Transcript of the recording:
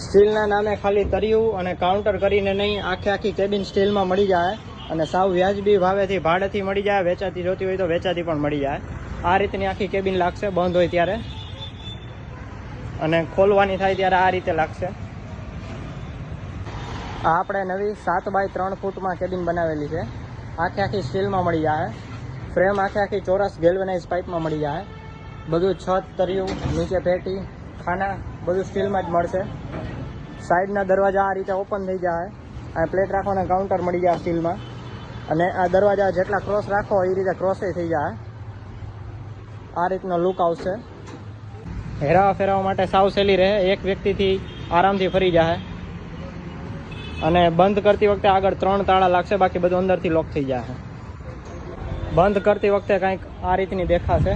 સ્ટીલના નામે ખાલી તરિયું અને કાઉન્ટર કરીને નહીં, આખી કેબિન સ્ટીલમાં મળી જાય અને સાવ વ્યાજબી ભાવેથી ભાડેથી મળી જાય. વેચાતી જોતી હોય તો વેચાતી પણ મળી જાય. આ રીતની આખી કેબિન લાગશે બંધ હોય ત્યારે, અને ખોલવાની થાય ત્યારે આ રીતે લાગશે. આ આપણે નવી 7 બાય 3 ફૂટમાં કેબિન બનાવેલી છે. આખી સ્ટીલમાં મળી જાય. ફ્રેમ આખી ચોરસ ગેલ્વેનાઇઝ પાઇપમાં મળી જાય. બધું છત, તરિયું, નીચે પેટી, ખાના બધું સ્ટીલમાં જ મળશે. સાઈડના દરવાજા આ રીતે ઓપન થઈ જાય. આ પ્લેટ રાખવાના કાઉન્ટર મળી જાય સ્ટીલમાં, અને આ દરવાજા જેટલા ક્રોસ રાખો એ રીતે ક્રોસે થઈ જાય. આ રીતનો લુક આવશે. હેરાવા ફેરવા માટે સાવ સહેલી રહે. એક વ્યક્તિથી આરામથી ફરી જાય. અને બંધ કરતી વખતે આગળ 3 તાળા લાગશે, બાકી બધું અંદરથી લોક થઈ જાય. બંધ કરતી વખતે કંઈક આ રીતની દેખાશે.